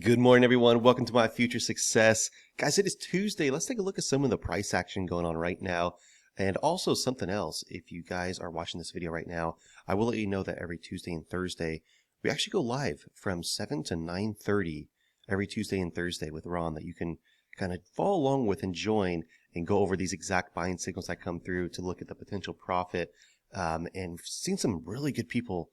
Good morning, everyone. Welcome to my Future Success. Guys, it is Tuesday. Let's take a look at some of the price action going on right now. And also something else, if you guys are watching this video right now, I will let you know that every Tuesday and Thursday, we actually go live from 7 to 9:30 every Tuesday and Thursday with Ron that you can kind of follow along with and join and go over these exact buying signals that come through to look at the potential profit. And seen some really good people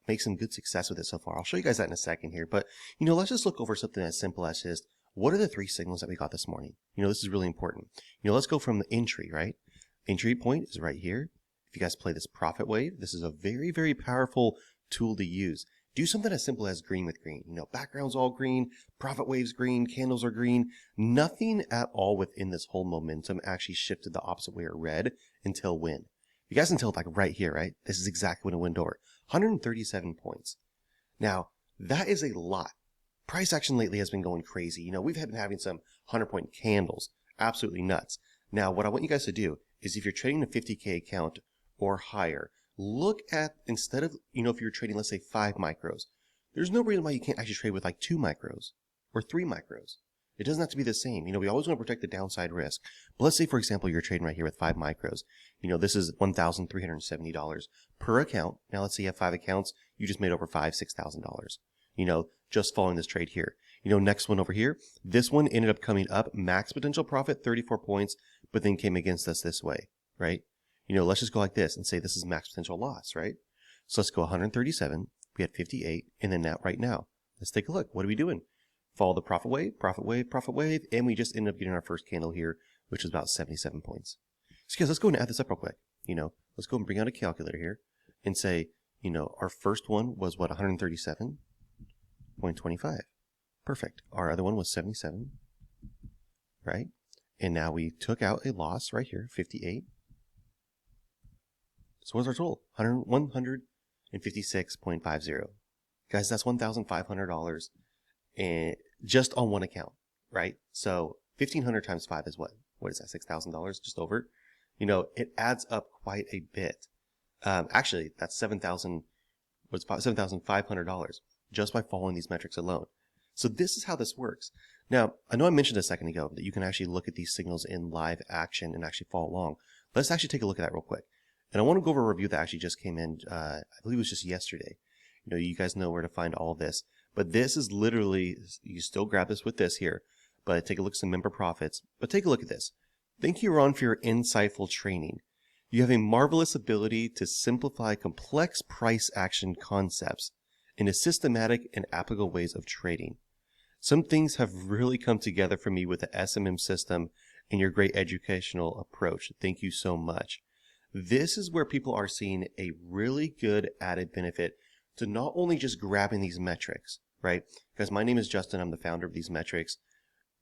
make some good success with it so far. I'll show you guys that in a second here. But, let's just look over something as simple as just, what are the three signals that we got this morning? This is really important. Let's go from the entry, right? Entry point is right here. If you guys play this profit wave, this is a very, very powerful tool to use. Do something as simple as green with green. Background's all green, profit wave's green, candles are green. Nothing at all within this whole momentum actually shifted the opposite way or red until when? You guys can tell like right here, right? This is exactly when it went over. 137 points. Now, that is a lot. Price action lately has been going crazy. We've been having some 100-point candles. Absolutely nuts. Now, what I want you guys to do is if you're trading a 50K account or higher, look at, instead of, if you're trading, let's say 5 micros, there's no reason why you can't actually trade with like 2 micros or 3 micros. It doesn't have to be the same. We always want to protect the downside risk. But let's say, for example, you're trading right here with 5 micros. This is $1,370 per account. Now, let's say you have 5 accounts. You just made over $6,000, just following this trade here. Next one over here. This one ended up coming up. Max potential profit, 34 points, but then came against us this way, right? Let's just go like this and say this is max potential loss, right? So let's go 137. We had 58. And then right now, let's take a look. What are we doing? Follow the profit wave, profit wave, profit wave, and we just ended up getting our first candle here, which was about 77 points. So guys, let's go and add this up real quick. Let's go and bring out a calculator here and say, our first one was what, 137.25. Perfect. Our other one was 77, right? And now we took out a loss right here, 58. So what's our total? 156.50. Guys, that's $1,500 and just on one account, right? So 1,500 times 5 is what? What is that? $6,000, just over. It adds up quite a bit. Actually, that's $7,500 just by following these metrics alone. So this is how this works. Now, I know I mentioned a second ago that you can actually look at these signals in live action and actually follow along. Let's actually take a look at that real quick. And I want to go over a review that actually just came in, I believe it was just yesterday. You guys know where to find all of this. But this is literally, you still grab this with this here, but take a look at some member profits. But take a look at this. Thank you, Ron, for your insightful training. You have a marvelous ability to simplify complex price action concepts into systematic and applicable ways of trading. Some things have really come together for me with the SMM system and your great educational approach. Thank you so much. This is where people are seeing a really good added benefit to not only just grabbing these metrics, right? Because my name is Justin, I'm the founder of these metrics.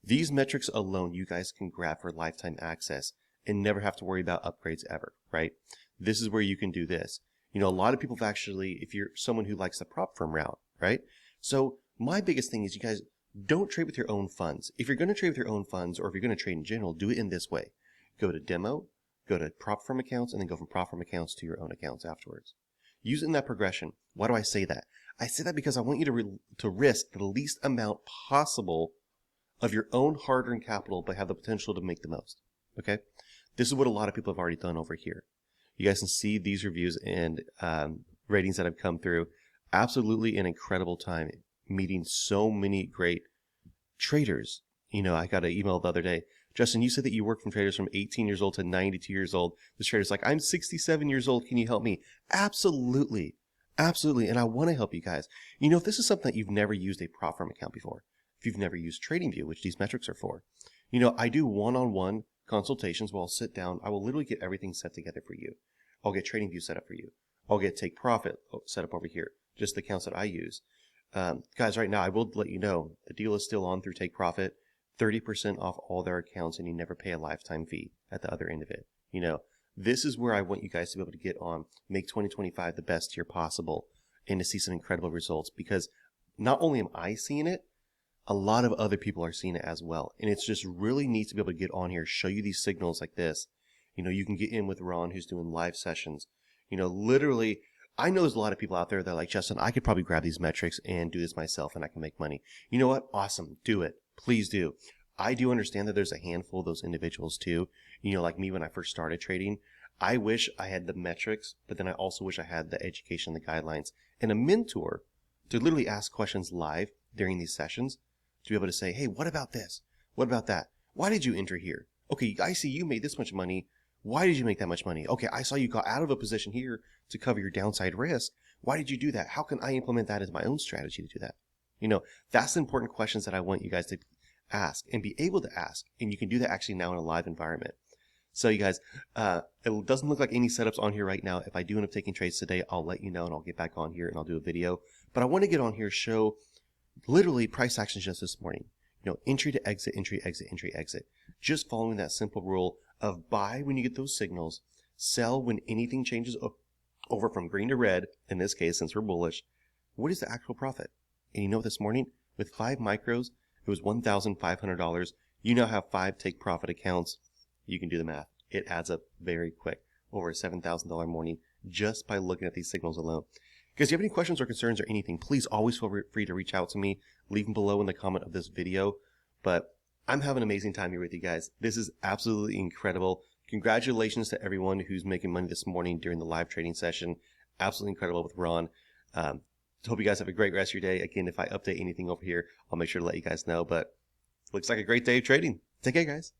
These metrics alone, you guys can grab for lifetime access and never have to worry about upgrades ever, right? This is where you can do this. A lot of people have actually, if you're someone who likes the prop firm route, right? So my biggest thing is you guys don't trade with your own funds. If you're going to trade with your own funds, or if you're going to trade in general, do it in this way. Go to demo, go to prop firm accounts, and then go from prop firm accounts to your own accounts afterwards. Use it in that progression. Why do I say that? I say that because I want you to risk the least amount possible of your own hard-earned capital, but have the potential to make the most. Okay? This is what a lot of people have already done over here. You guys can see these reviews and ratings that have come through. Absolutely an incredible time meeting so many great traders. I got an email the other day. Justin, you said that you work from traders from 18 years old to 92 years old. This trader's like, I'm 67 years old. Can you help me? Absolutely. Absolutely. And I want to help you guys. If this is something that you've never used a prop firm account before, if you've never used Tradingview, which these metrics are for, I do one-on-one consultations where I'll sit down. I will literally get everything set together for you. I'll get Tradingview set up for you. I'll get Take Profit set up over here, just the accounts that I use. Guys, right now, I will let you know, the deal is still on through Take Profit. 30% off all their accounts, and you never pay a lifetime fee at the other end of it. This is where I want you guys to be able to get on, make 2025 the best year possible, and to see some incredible results, because not only am I seeing it, a lot of other people are seeing it as well. And it's just really neat to be able to get on here, show you these signals like this. You can get in with Ron, who's doing live sessions. Literally, I know there's a lot of people out there that are like, Justin, I could probably grab these metrics and do this myself and I can make money. You know what? Awesome. Do it. Please do. I do understand that there's a handful of those individuals too. You know, like me when I first started trading, I wish I had the metrics, but then I also wish I had the education, the guidelines, and a mentor to literally ask questions live during these sessions to be able to say, hey, what about this? What about that? Why did you enter here? Okay, I see you made this much money. Why did you make that much money? Okay, I saw you got out of a position here to cover your downside risk. Why did you do that? How can I implement that as my own strategy to do that? You know, that's the important questions that I want you guys to ask and be able to ask. And you can do that actually now in a live environment. So you guys, it doesn't look like any setups on here right now. If I do end up taking trades today, I'll let you know and I'll get back on here and I'll do a video. But I want to get on here, show literally price actions just this morning. You know, entry to exit, entry, exit, entry, exit. Just following that simple rule of buy when you get those signals, sell when anything changes over from green to red, in this case, since we're bullish. What is the actual profit? And you know, this morning, with 5 micros, it was $1,500. You now have 5 take profit accounts. You can do the math. It adds up very quick. Over a $7,000 morning just by looking at these signals alone. Guys, if you have any questions or concerns or anything, please always feel free to reach out to me. Leave them below in the comment of this video. But I'm having an amazing time here with you guys. This is absolutely incredible. Congratulations to everyone who's making money this morning during the live trading session. Absolutely incredible with Ron. Hope you guys have a great rest of your day. Again, if I update anything over here, I'll make sure to let you guys know. But looks like a great day of trading. Take care, guys.